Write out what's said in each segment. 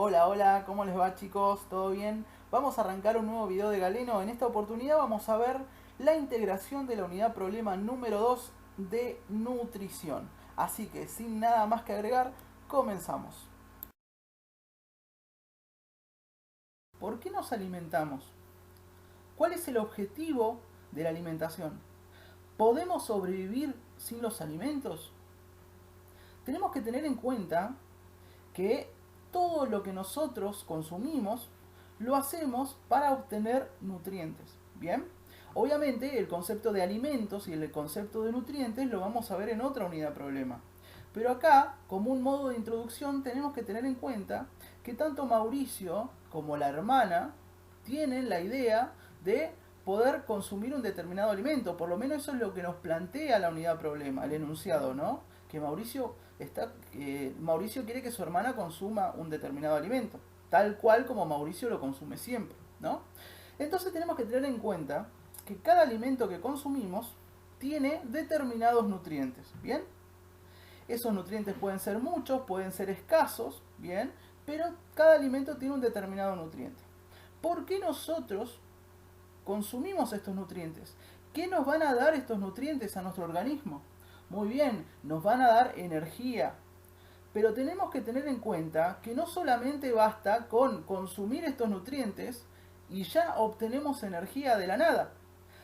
Hola, hola, ¿cómo les va chicos? ¿Todo bien? Vamos a arrancar un nuevo video de Galeno. En esta oportunidad vamos a ver la integración de la unidad problema número 2 de nutrición. Así que sin nada más que agregar, comenzamos. ¿Por qué nos alimentamos? ¿Cuál es el objetivo de la alimentación? ¿Podemos sobrevivir sin los alimentos? Tenemos que tener en cuenta que todo lo que nosotros consumimos lo hacemos para obtener nutrientes. Bien, obviamente el concepto de alimentos y el concepto de nutrientes lo vamos a ver en otra unidad problema. Pero acá, como un modo de introducción, tenemos que tener en cuenta que tanto Mauricio como la hermana tienen la idea de poder consumir un determinado alimento. Por lo menos eso es lo que nos plantea la unidad problema, el enunciado, ¿no? Que Mauricio quiere que su hermana consuma un determinado alimento, tal cual como Mauricio lo consume siempre, ¿no? Entonces tenemos que tener en cuenta que cada alimento que consumimos tiene determinados nutrientes, ¿bien? Esos nutrientes pueden ser muchos, pueden ser escasos, ¿bien? Pero cada alimento tiene un determinado nutriente. ¿Por qué nosotros consumimos estos nutrientes? ¿Qué nos van a dar estos nutrientes a nuestro organismo? Muy bien, nos van a dar energía. Pero tenemos que tener en cuenta que no solamente basta con consumir estos nutrientes y ya obtenemos energía de la nada,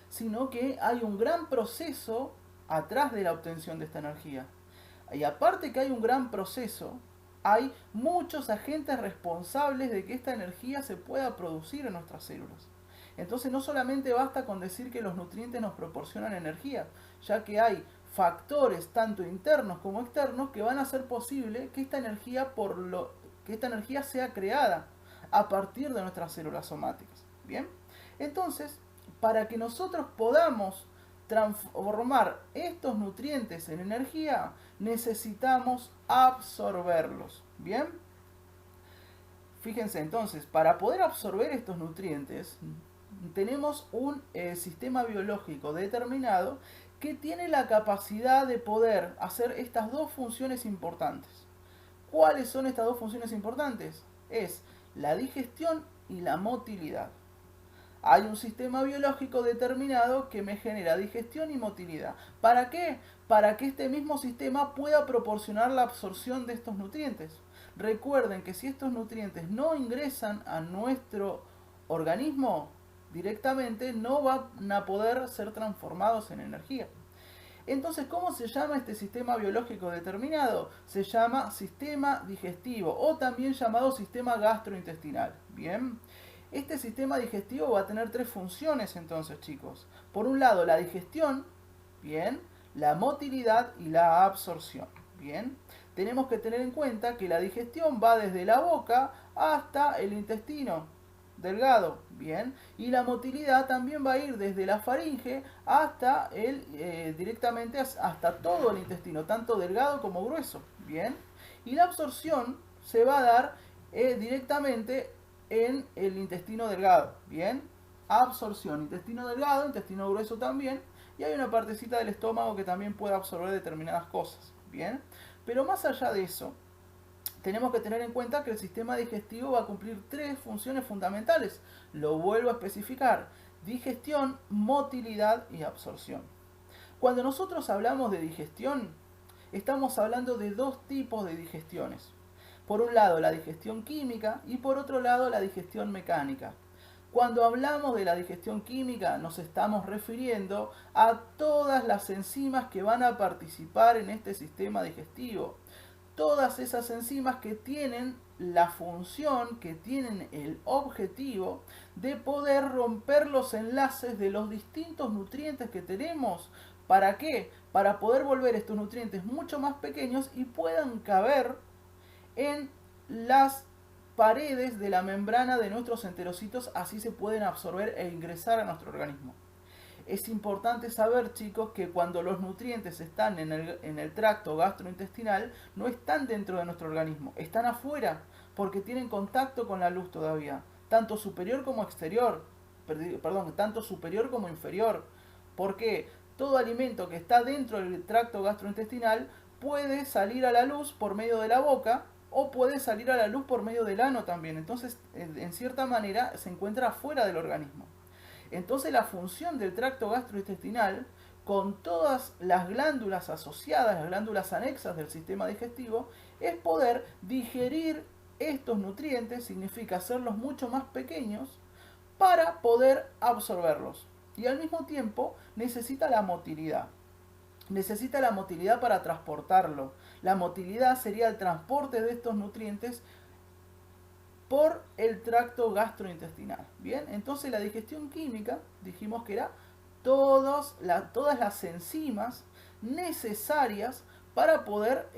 sino que hay un gran proceso atrás de la obtención de esta energía. Y aparte que hay un gran proceso, hay muchos agentes responsables de que esta energía se pueda producir en nuestras células. Entonces no solamente basta con decir que los nutrientes nos proporcionan energía, ya que hay factores tanto internos como externos que van a hacer posible que esta energía sea creada a partir de nuestras células somáticas. Bien, entonces para que nosotros podamos transformar estos nutrientes en energía, necesitamos absorberlos. Bien, fíjense entonces, para poder absorber estos nutrientes, tenemos un sistema biológico determinado que tiene la capacidad de poder hacer estas dos funciones importantes. ¿Cuáles son estas dos funciones importantes? Es la digestión y la motilidad. Hay un sistema biológico determinado que me genera digestión y motilidad. ¿Para qué? Para que este mismo sistema pueda proporcionar la absorción de estos nutrientes. Recuerden que si estos nutrientes no ingresan a nuestro organismo directamente, no van a poder ser transformados en energía. Entonces, ¿cómo se llama este sistema biológico determinado? Se llama sistema digestivo o también llamado sistema gastrointestinal. Bien, este sistema digestivo va a tener tres funciones entonces, chicos. Por un lado, la digestión, bien, la motilidad y la absorción. Bien, tenemos que tener en cuenta que la digestión va desde la boca hasta el intestino delgado, bien, y la motilidad también va a ir desde la faringe hasta directamente hasta todo el intestino, tanto delgado como grueso, bien, y la absorción se va a dar directamente en el intestino delgado, bien, absorción, intestino delgado, intestino grueso también, y hay una partecita del estómago que también puede absorber determinadas cosas, bien, pero más allá de eso, tenemos que tener en cuenta que el sistema digestivo va a cumplir tres funciones fundamentales. Lo vuelvo a especificar: digestión, motilidad y absorción. Cuando nosotros hablamos de digestión, estamos hablando de dos tipos de digestiones. Por un lado la digestión química y por otro lado la digestión mecánica. Cuando hablamos de la digestión química nos estamos refiriendo a todas las enzimas que van a participar en este sistema digestivo. Todas esas enzimas que tienen la función, que tienen el objetivo de poder romper los enlaces de los distintos nutrientes que tenemos. ¿Para qué? Para poder volver estos nutrientes mucho más pequeños y puedan caber en las paredes de la membrana de nuestros enterocitos, así se pueden absorber e ingresar a nuestro organismo. Es importante saber, chicos, que cuando los nutrientes están en el tracto gastrointestinal, no están dentro de nuestro organismo, están afuera, porque tienen contacto con la luz todavía, tanto superior como exterior, perdón, tanto superior como inferior. Porque todo alimento que está dentro del tracto gastrointestinal puede salir a la luz por medio de la boca o puede salir a la luz por medio del ano también. Entonces, en cierta manera, se encuentra fuera del organismo. Entonces, la función del tracto gastrointestinal, con todas las glándulas asociadas, las glándulas anexas del sistema digestivo, es poder digerir estos nutrientes, significa hacerlos mucho más pequeños para poder absorberlos. Y al mismo tiempo necesita la motilidad. Necesita la motilidad para transportarlo. La motilidad sería el transporte de estos nutrientes por el tracto gastrointestinal. Bien, entonces la digestión química, dijimos que era todas las enzimas necesarias para poder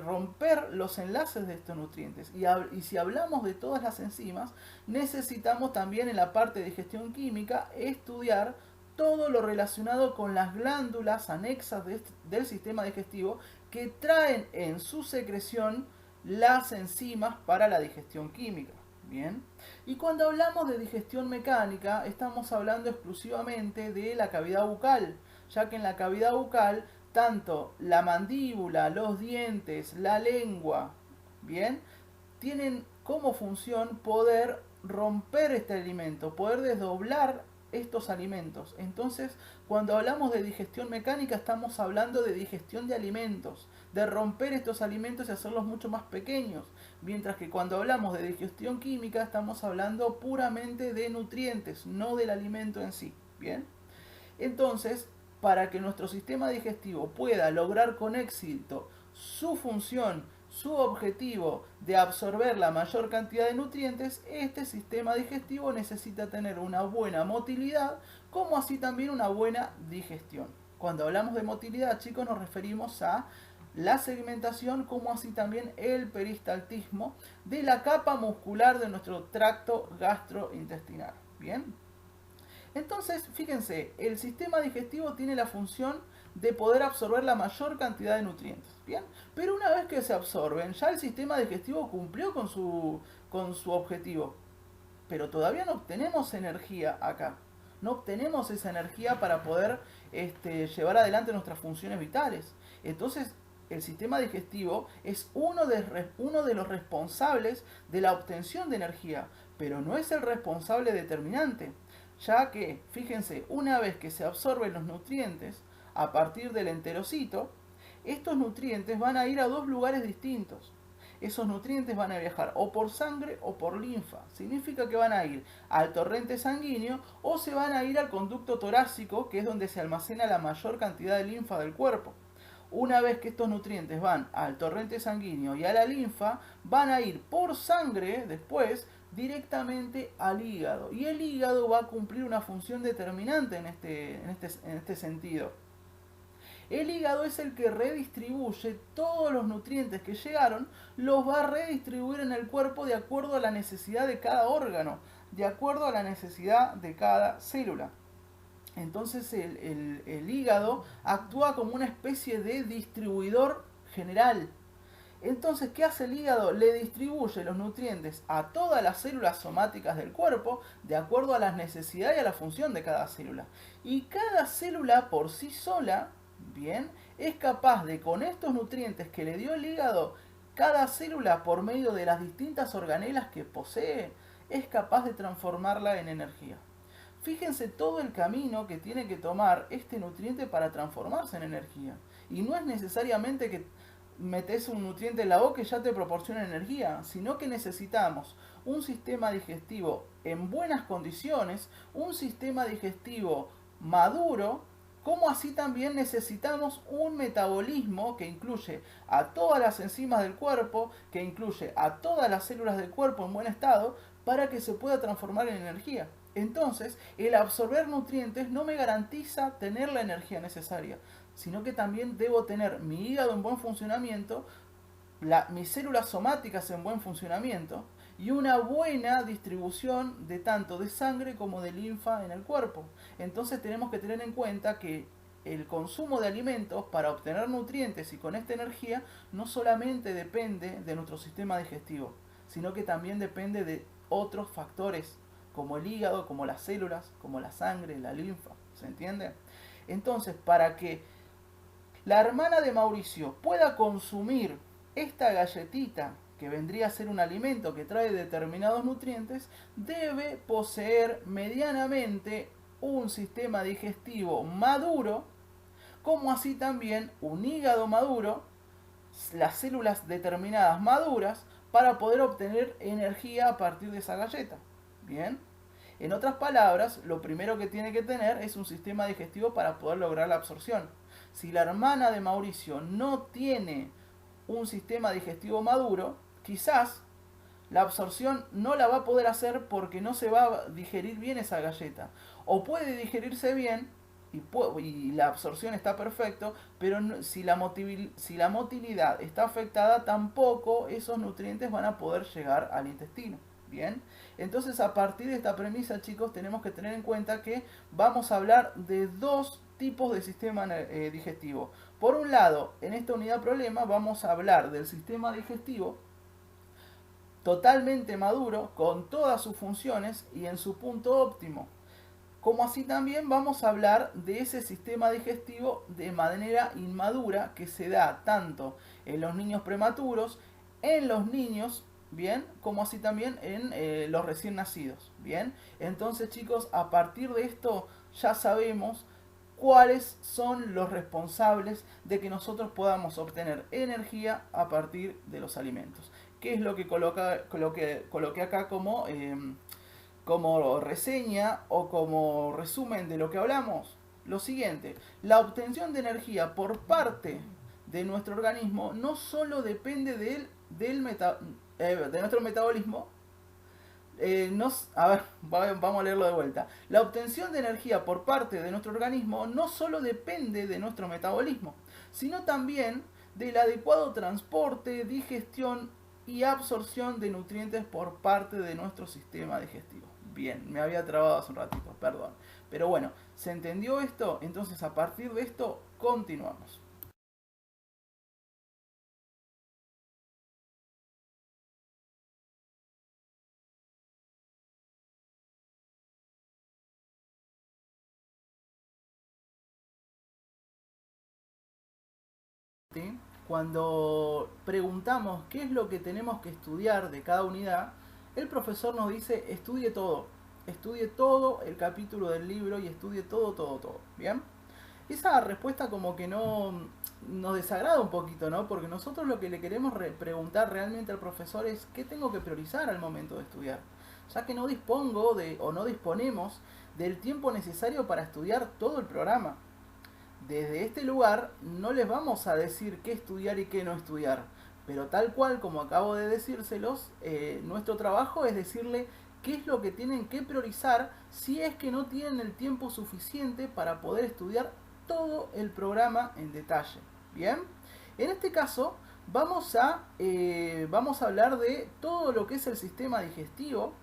romper los enlaces de estos nutrientes. Y si hablamos de todas las enzimas, necesitamos también en la parte de digestión química estudiar todo lo relacionado con las glándulas anexas del sistema digestivo que traen en su secreción las enzimas para la digestión química. Bien. Y cuando hablamos de digestión mecánica, estamos hablando exclusivamente de la cavidad bucal, ya que en la cavidad bucal, tanto la mandíbula, los dientes, la lengua, bien, tienen como función poder romper este alimento, poder desdoblar estos alimentos. Entonces, cuando hablamos de digestión mecánica, estamos hablando de digestión de alimentos, de romper estos alimentos y hacerlos mucho más pequeños. Mientras que cuando hablamos de digestión química, estamos hablando puramente de nutrientes, no del alimento en sí. Bien. Entonces, para que nuestro sistema digestivo pueda lograr con éxito su función, su objetivo de absorber la mayor cantidad de nutrientes, este sistema digestivo necesita tener una buena motilidad, como así también una buena digestión. Cuando hablamos de motilidad, chicos, nos referimos a la segmentación, como así también el peristaltismo de la capa muscular de nuestro tracto gastrointestinal. Bien. Entonces, fíjense, el sistema digestivo tiene la función de poder absorber la mayor cantidad de nutrientes. Bien, pero una vez que se absorben, ya el sistema digestivo cumplió con su objetivo. Pero todavía no obtenemos energía acá. No obtenemos esa energía para poder llevar adelante nuestras funciones vitales. Entonces, el sistema digestivo es uno de los responsables de la obtención de energía, pero no es el responsable determinante, ya que, fíjense, una vez que se absorben los nutrientes a partir del enterocito, estos nutrientes van a ir a dos lugares distintos. Esos nutrientes van a viajar o por sangre o por linfa. Significa que van a ir al torrente sanguíneo o se van a ir al conducto torácico, que es donde se almacena la mayor cantidad de linfa del cuerpo. Una vez que estos nutrientes van al torrente sanguíneo y a la linfa, van a ir por sangre después directamente al hígado. Y el hígado va a cumplir una función determinante en este sentido. El hígado es el que redistribuye todos los nutrientes que llegaron, los va a redistribuir en el cuerpo de acuerdo a la necesidad de cada órgano, de acuerdo a la necesidad de cada célula. Entonces el hígado actúa como una especie de distribuidor general. Entonces, ¿qué hace el hígado? Le distribuye los nutrientes a todas las células somáticas del cuerpo de acuerdo a las necesidades y a la función de cada célula. Y cada célula por sí sola, bien, es capaz de, con estos nutrientes que le dio el hígado, cada célula por medio de las distintas organelas que posee, es capaz de transformarla en energía. Fíjense todo el camino que tiene que tomar este nutriente para transformarse en energía. Y no es necesariamente que metes un nutriente en la boca y ya te proporciona energía, sino que necesitamos un sistema digestivo en buenas condiciones, un sistema digestivo maduro, como así también necesitamos un metabolismo que incluye a todas las enzimas del cuerpo, que incluye a todas las células del cuerpo en buen estado, para que se pueda transformar en energía. Entonces, el absorber nutrientes no me garantiza tener la energía necesaria, sino que también debo tener mi hígado en buen funcionamiento, mis células somáticas en buen funcionamiento y una buena distribución de tanto de sangre como de linfa en el cuerpo. Entonces tenemos que tener en cuenta que el consumo de alimentos para obtener nutrientes y con esta energía no solamente depende de nuestro sistema digestivo, sino que también depende de otros factores como el hígado, como las células, como la sangre, la linfa. ¿Se entiende? Entonces, para que la hermana de Mauricio pueda consumir esta galletita que vendría a ser un alimento que trae determinados nutrientes, debe poseer medianamente un sistema digestivo maduro, como así también un hígado maduro, las células determinadas maduras, para poder obtener energía a partir de esa galleta. Bien. En otras palabras, lo primero que tiene que tener es un sistema digestivo para poder lograr la absorción. Si la hermana de Mauricio no tiene un sistema digestivo maduro, quizás la absorción no la va a poder hacer porque no se va a digerir bien esa galleta. O puede digerirse bien y la absorción está perfecto, pero si la motilidad está afectada, tampoco esos nutrientes van a poder llegar al intestino. Bien, entonces a partir de esta premisa, chicos, tenemos que tener en cuenta que vamos a hablar de dos tipos de sistema digestivo. Por un lado, en esta unidad problema vamos a hablar del sistema digestivo totalmente maduro, con todas sus funciones y en su punto óptimo. Como así también vamos a hablar de ese sistema digestivo de manera inmadura que se da tanto en los niños prematuros, en los niños, bien, como así también en los recién nacidos, bien. Entonces, chicos, a partir de esto ya sabemos cuáles son los responsables de que nosotros podamos obtener energía a partir de los alimentos. ¿Qué es lo que coloqué acá como reseña o como resumen de lo que hablamos? Lo siguiente: la obtención de energía por parte de nuestro organismo no solo depende de nuestro metabolismo. A ver, vamos a leerlo de vuelta. La obtención de energía por parte de nuestro organismo no solo depende de nuestro metabolismo, sino también del adecuado transporte, digestión y absorción de nutrientes por parte de nuestro sistema digestivo. Bien, me había trabado hace un ratito, perdón. Pero bueno, ¿se entendió esto? Entonces a partir de esto continuamos. Cuando preguntamos qué es lo que tenemos que estudiar de cada unidad, el profesor nos dice estudie todo el capítulo del libro y estudie todo, ¿bien? Esa respuesta como que no nos desagrada un poquito, ¿no? Porque nosotros lo que le queremos preguntar realmente al profesor es qué tengo que priorizar al momento de estudiar, ya que no dispongo o no disponemos del tiempo necesario para estudiar todo el programa. Desde este lugar no les vamos a decir qué estudiar y qué no estudiar, pero tal cual como acabo de decírselos, nuestro trabajo es decirle qué es lo que tienen que priorizar si es que no tienen el tiempo suficiente para poder estudiar todo el programa en detalle. Bien, en este caso vamos a hablar de todo lo que es el sistema digestivo,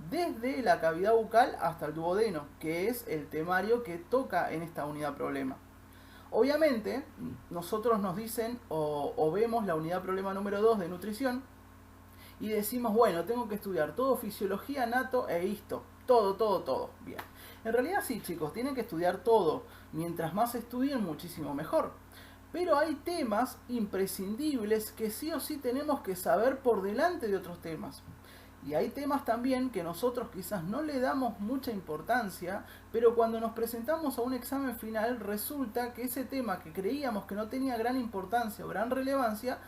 desde la cavidad bucal hasta el duodeno, que es el temario que toca en esta unidad problema. Obviamente, nosotros nos dicen o vemos la unidad problema número 2 de nutrición y decimos, bueno, tengo que estudiar todo fisiología, anato e histo. Todo. Bien. En realidad sí, chicos, tienen que estudiar todo. Mientras más estudien, muchísimo mejor. Pero hay temas imprescindibles que sí o sí tenemos que saber por delante de otros temas. Y hay temas también que nosotros quizás no le damos mucha importancia, pero cuando nos presentamos a un examen final resulta que ese tema que creíamos que no tenía gran importancia o gran relevancia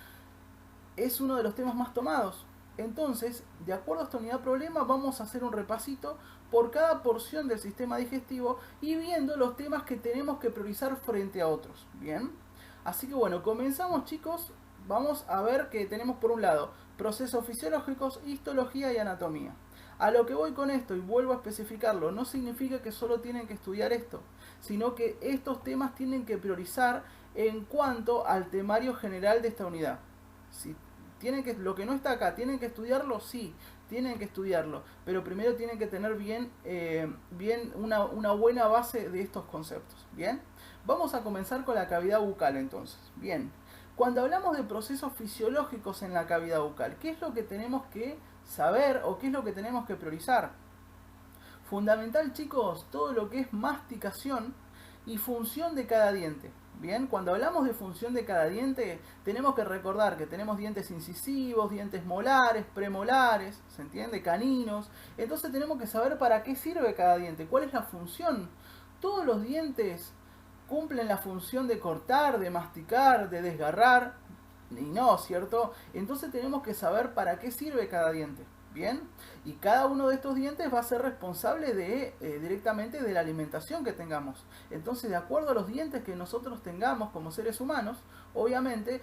es uno de los temas más tomados. Entonces, de acuerdo a esta unidad problema, vamos a hacer un repasito por cada porción del sistema digestivo y viendo los temas que tenemos que priorizar frente a otros. Bien, así que bueno, comenzamos, chicos. Vamos a ver que tenemos por un lado procesos fisiológicos, histología y anatomía. A lo que voy con esto, y vuelvo a especificarlo, no significa que solo tienen que estudiar esto, sino que estos temas tienen que priorizar en cuanto al temario general de esta unidad. Si lo que no está acá, ¿tienen que estudiarlo? Sí, tienen que estudiarlo, pero primero tienen que tener bien una buena base de estos conceptos. Bien, vamos a comenzar con la cavidad bucal entonces. Bien. Cuando hablamos de procesos fisiológicos en la cavidad bucal, ¿qué es lo que tenemos que saber o qué es lo que tenemos que priorizar? Fundamental, chicos, todo lo que es masticación y función de cada diente. Bien, cuando hablamos de función de cada diente, tenemos que recordar que tenemos dientes incisivos, dientes molares, premolares, ¿se entiende? Caninos. Entonces tenemos que saber para qué sirve cada diente, cuál es la función. Todos los dientes cumplen la función de cortar, de masticar, de desgarrar, y no, ¿cierto? Entonces tenemos que saber para qué sirve cada diente. Bien, y cada uno de estos dientes va a ser responsable de directamente de la alimentación que tengamos. Entonces, de acuerdo a los dientes que nosotros tengamos como seres humanos, obviamente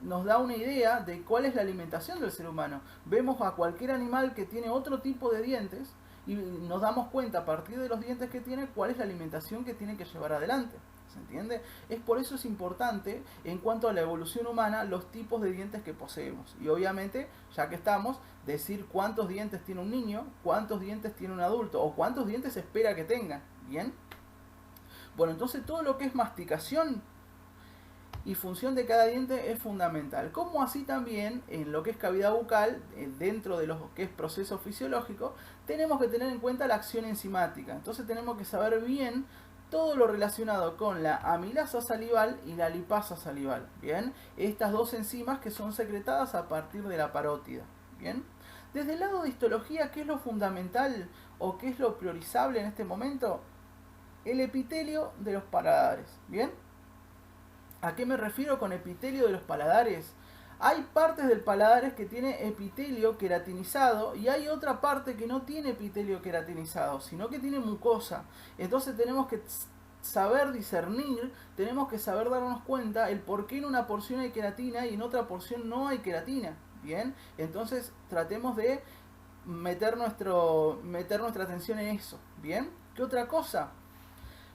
nos da una idea de cuál es la alimentación del ser humano. Vemos a cualquier animal que tiene otro tipo de dientes y nos damos cuenta a partir de los dientes que tiene cuál es la alimentación que tiene que llevar adelante. ¿Se entiende? Es por eso es importante en cuanto a la evolución humana los tipos de dientes que poseemos. Y obviamente, ya que estamos, decir cuántos dientes tiene un niño, cuántos dientes tiene un adulto o cuántos dientes se espera que tengan. ¿Bien? Bueno, entonces todo lo que es masticación y función de cada diente es fundamental. Como así también en lo que es cavidad bucal, dentro de lo que es proceso fisiológico, tenemos que tener en cuenta la acción enzimática. Entonces tenemos que saber bien todo lo relacionado con la amilasa salival y la lipasa salival. Bien, estas dos enzimas que son secretadas a partir de la parótida. Bien, desde el lado de histología, ¿qué es lo fundamental o qué es lo priorizable en este momento? El epitelio de los paladares. Bien, ¿a qué me refiero con epitelio de los paladares? Hay partes del paladar que tiene epitelio queratinizado y hay otra parte que no tiene epitelio queratinizado, sino que tiene mucosa. Entonces tenemos que saber discernir, tenemos que saber darnos cuenta el por qué en una porción hay queratina y en otra porción no hay queratina. Bien, entonces tratemos de meter nuestra atención en eso. Bien, ¿qué otra cosa?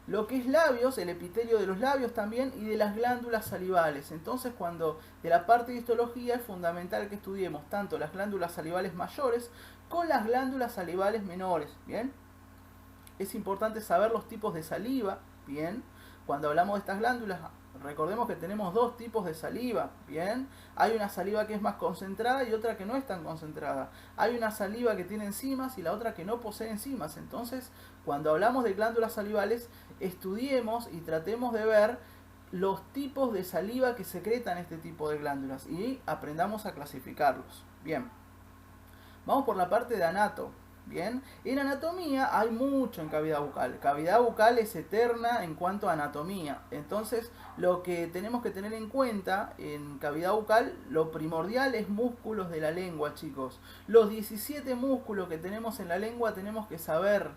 Lo que es labios, el epitelio de los labios también y de las glándulas salivales. Entonces, cuando de la parte de histología es fundamental que estudiemos tanto las glándulas salivales mayores con las glándulas salivales menores. Bien, es importante saber los tipos de saliva. Bien, cuando hablamos de estas glándulas, recordemos que tenemos dos tipos de saliva. Bien, hay una saliva que es más concentrada y otra que no es tan concentrada. Hay una saliva que tiene enzimas y la otra que no posee enzimas. Entonces, cuando hablamos de glándulas salivales, estudiemos y tratemos de ver los tipos de saliva que secretan este tipo de glándulas y aprendamos a clasificarlos. Bien, vamos por la parte de anato. Bien, en anatomía hay mucho en cavidad bucal. Cavidad bucal es eterna en cuanto a anatomía. Entonces, lo que tenemos que tener en cuenta en cavidad bucal, lo primordial es músculos de la lengua, chicos. Los 17 músculos que tenemos en la lengua tenemos que saber.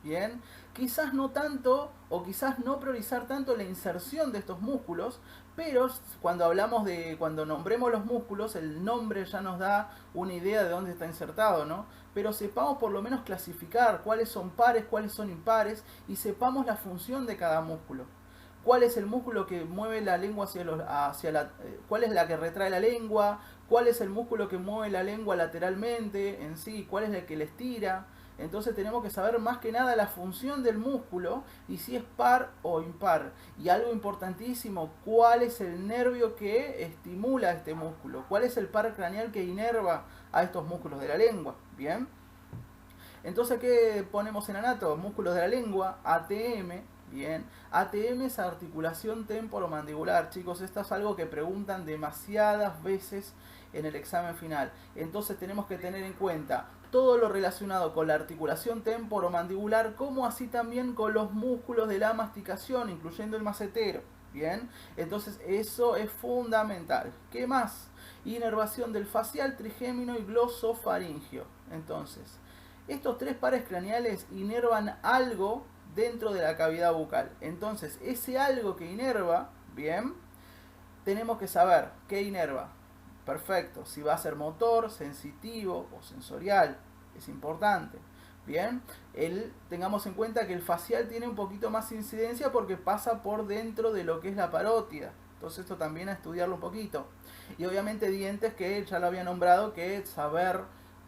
Bien, quizás no tanto o quizás no priorizar tanto la inserción de estos músculos, pero cuando nombremos los músculos, el nombre ya nos da una idea de dónde está insertado, ¿no? Pero sepamos por lo menos clasificar cuáles son pares, cuáles son impares y sepamos la función de cada músculo. ¿Cuál es el músculo que mueve la lengua cuál es la que retrae la lengua? ¿Cuál es el músculo que mueve la lengua lateralmente en sí? ¿Cuál es el que la estira? Entonces tenemos que saber más que nada la función del músculo y si es par o impar. Y algo importantísimo, cuál es el nervio que estimula este músculo. Cuál es el par craneal que inerva a estos músculos de la lengua. Bien. Entonces, ¿qué ponemos en anato? Músculos de la lengua, ATM. Bien. ATM es articulación temporomandibular. Chicos, esto es algo que preguntan demasiadas veces en el examen final. Entonces tenemos que tener en cuenta todo lo relacionado con la articulación temporomandibular, como así también con los músculos de la masticación, incluyendo el macetero. Bien, entonces eso es fundamental. ¿Qué más? Inervación del facial, trigémino y glosofaringio. Entonces, estos tres pares craneales inervan algo dentro de la cavidad bucal. Entonces, ese algo que inerva, bien, tenemos que saber qué inerva. Perfecto, si va a ser motor, sensitivo o sensorial, es importante. Bien, tengamos en cuenta que el facial tiene un poquito más incidencia porque pasa por dentro de lo que es la parótida. Entonces esto también a estudiarlo un poquito. Y obviamente dientes, que ya lo había nombrado, que es saber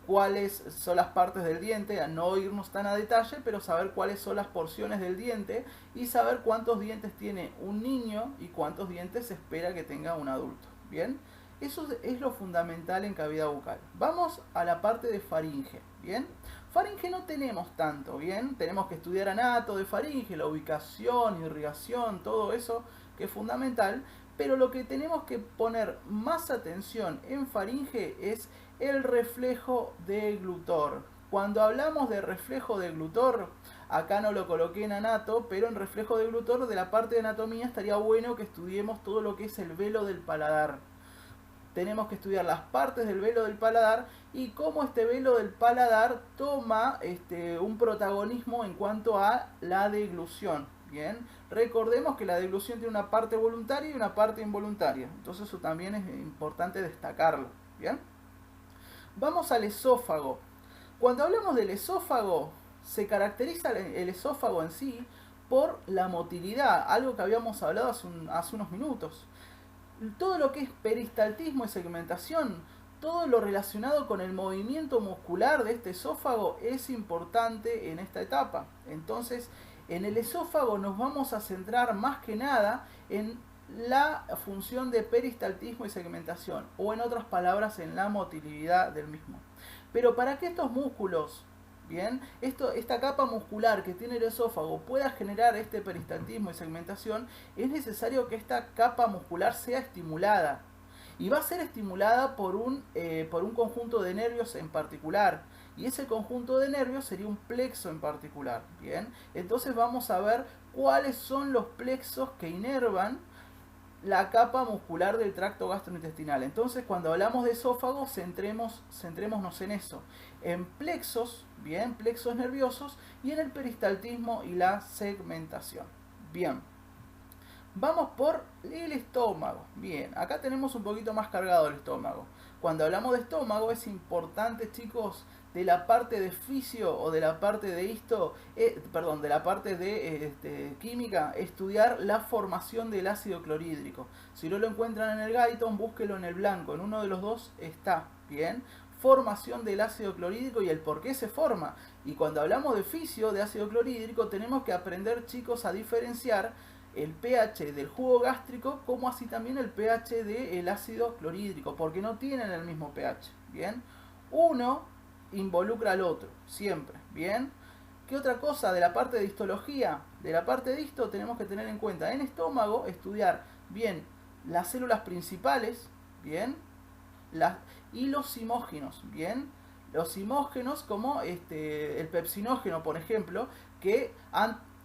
cuáles son las partes del diente, a no irnos tan a detalle, pero saber cuáles son las porciones del diente y saber cuántos dientes tiene un niño y cuántos dientes se espera que tenga un adulto. Bien. Eso es lo fundamental en cavidad bucal. Vamos a la parte de faringe. Bien, Faringe no tenemos tanto, ¿bien? Tenemos que estudiar anato de faringe, la ubicación, irrigación, todo eso que es fundamental, pero lo que tenemos que poner más atención en faringe es el reflejo de glutor. Cuando hablamos de reflejo de glutor, acá no lo coloqué en anato, pero en reflejo de glutor de la parte de anatomía estaría bueno que estudiemos todo lo que es el velo del paladar. Tenemos que estudiar las partes del velo del paladar y cómo este velo del paladar toma un protagonismo en cuanto a la deglución. Bien, recordemos que la deglución tiene una parte voluntaria y una parte involuntaria, entonces eso también es importante destacarlo. Bien, vamos al esófago. Cuando hablamos del esófago, se caracteriza el esófago en sí por la motilidad, algo que habíamos hablado hace unos minutos. Todo lo que es peristaltismo y segmentación, todo lo relacionado con el movimiento muscular de este esófago es importante en esta etapa. Entonces, en el esófago nos vamos a centrar más que nada en la función de peristaltismo y segmentación, o en otras palabras, en la motilidad del mismo. Pero para que estos músculos, bien, esta capa muscular que tiene el esófago pueda generar este peristaltismo y segmentación, es necesario que esta capa muscular sea estimulada. Y va a ser estimulada por un conjunto de nervios en particular. Y ese conjunto de nervios sería un plexo en particular. Bien, entonces vamos a ver cuáles son los plexos que inervan la capa muscular del tracto gastrointestinal. Entonces, cuando hablamos de esófago, centrémonos en eso, en plexos, bien, plexos nerviosos, y en el peristaltismo y la segmentación. Bien, vamos por el estómago. Bien, acá tenemos un poquito más cargado el estómago. Cuando hablamos de estómago es importante, chicos, de la parte de fisio o de la parte de de la parte de química, estudiar la formación del ácido clorhídrico. Si no lo encuentran en el Guyton, búsquelo en el blanco, en uno de los dos está, bien. Formación del ácido clorhídrico y el por qué se forma. Y cuando hablamos de fisio, de ácido clorhídrico, tenemos que aprender, chicos, a diferenciar el pH del jugo gástrico como así también el pH del ácido clorhídrico, porque no tienen el mismo pH, bien. Uno involucra al otro, siempre, bien. ¿Qué otra cosa de la parte de histología? De la parte de histo tenemos que tener en cuenta en estómago estudiar bien las células principales, bien, y los simógenos, bien. Los simógenos como el pepsinógeno, por ejemplo, que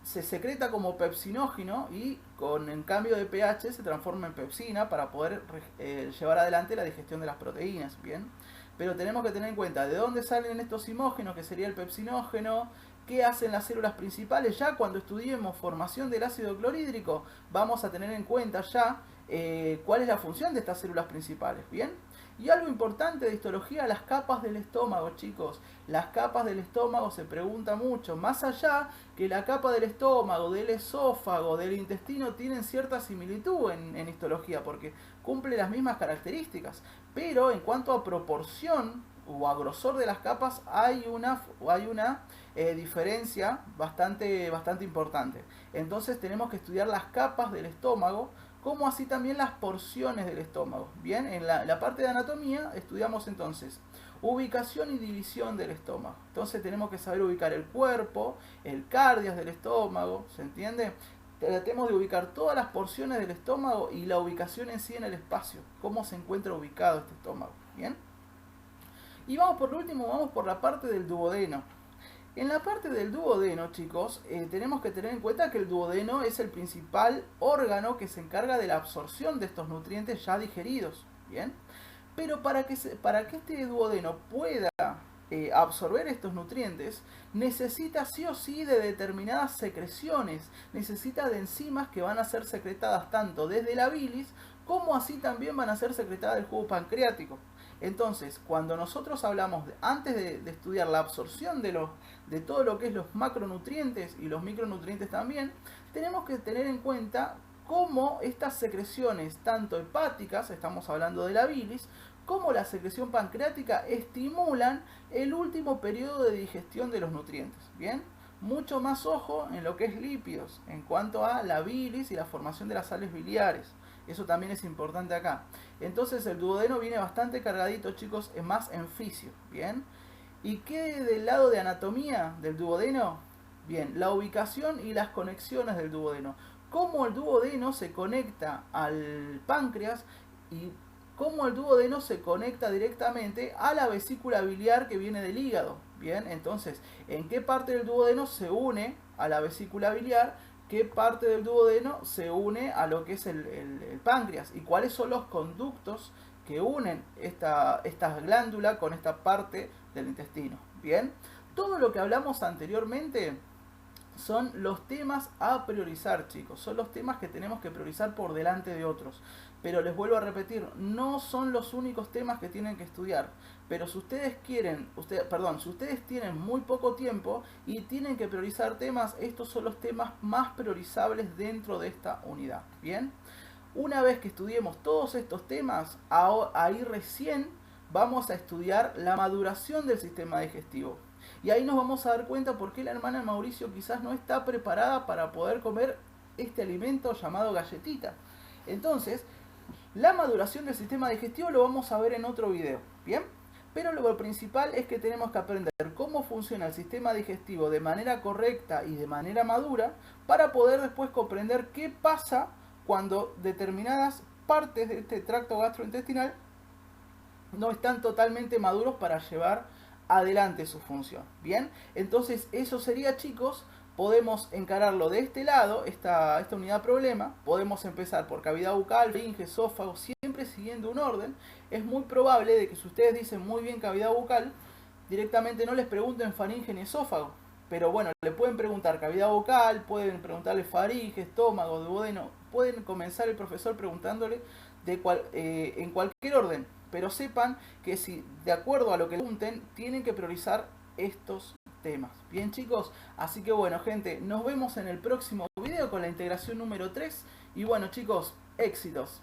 se secreta como pepsinógeno y en cambio de pH se transforma en pepsina para poder llevar adelante la digestión de las proteínas, bien. Pero tenemos que tener en cuenta de dónde salen estos simógenos, que sería el pepsinógeno, qué hacen las células principales. Ya cuando estudiemos formación del ácido clorhídrico vamos a tener en cuenta ya cuál es la función de estas células principales, ¿bien? Y algo importante de histología, las capas del estómago, chicos. Las capas del estómago se pregunta mucho, más allá que la capa del estómago, del esófago, del intestino tienen cierta similitud en histología, porque cumple las mismas características. Pero en cuanto a proporción o a grosor de las capas hay una diferencia bastante importante. Entonces tenemos que estudiar las capas del estómago, como así también las porciones del estómago. Bien, en la parte de anatomía estudiamos entonces ubicación y división del estómago. Entonces tenemos que saber ubicar el cuerpo, el cardias del estómago, ¿se entiende? Tratemos de ubicar todas las porciones del estómago y la ubicación en sí en el espacio, cómo se encuentra ubicado este estómago, ¿bien? Y vamos por lo último, vamos por la parte del duodeno. En la parte del duodeno, chicos, tenemos que tener en cuenta que el duodeno es el principal órgano que se encarga de la absorción de estos nutrientes ya digeridos, ¿bien? Pero para que este duodeno pueda absorber estos nutrientes, necesita sí o sí de determinadas secreciones, necesita de enzimas que van a ser secretadas tanto desde la bilis como así también van a ser secretadas del jugo pancreático. Entonces, cuando nosotros hablamos, antes de estudiar la absorción de todo lo que es los macronutrientes y los micronutrientes también, tenemos que tener en cuenta cómo estas secreciones, tanto hepáticas, estamos hablando de la bilis, como la secreción pancreática, estimulan el último periodo de digestión de los nutrientes. ¿Bien? Mucho más ojo en lo que es lípidos, en cuanto a la bilis y la formación de las sales biliares. Eso también es importante acá. Entonces el duodeno viene bastante cargadito, chicos, es más en fisio, ¿bien? ¿Y qué del lado de anatomía del duodeno? Bien, la ubicación y las conexiones del duodeno. Cómo el duodeno se conecta al páncreas y cómo el duodeno se conecta directamente a la vesícula biliar que viene del hígado. Bien, entonces, ¿en qué parte del duodeno se une a la vesícula biliar? ¿Qué parte del duodeno se une a lo que es el páncreas? ¿Y cuáles son los conductos que unen esta glándula con esta parte del intestino? Bien, todo lo que hablamos anteriormente son los temas a priorizar, chicos. Son los temas que tenemos que priorizar por delante de otros. Pero les vuelvo a repetir, no son los únicos temas que tienen que estudiar. Pero si ustedes quieren, si ustedes tienen muy poco tiempo y tienen que priorizar temas, estos son los temas más priorizables dentro de esta unidad. Bien, una vez que estudiemos todos estos temas, ahí recién vamos a estudiar la maduración del sistema digestivo. Y ahí nos vamos a dar cuenta por qué la hermana de Mauricio quizás no está preparada para poder comer este alimento llamado galletita. Entonces, la maduración del sistema digestivo lo vamos a ver en otro video, ¿bien? Pero lo principal es que tenemos que aprender cómo funciona el sistema digestivo de manera correcta y de manera madura para poder después comprender qué pasa cuando determinadas partes de este tracto gastrointestinal no están totalmente maduros para llevar adelante su función. Bien, entonces eso sería, chicos, podemos encararlo de este lado, esta unidad problema. Podemos empezar por cavidad bucal, faringe, esófago, siempre siguiendo un orden. Es muy probable de que si ustedes dicen muy bien cavidad bucal, directamente no les pregunten faringe ni esófago. Pero bueno, le pueden preguntar cavidad bucal, pueden preguntarle faringe, estómago, duodeno. Pueden comenzar el profesor preguntándole en cualquier orden. Pero sepan que si de acuerdo a lo que le pregunten, tienen que priorizar estos temas. Bien, chicos, así que bueno, gente, nos vemos en el próximo video con la integración número 3. Y bueno, chicos, éxitos.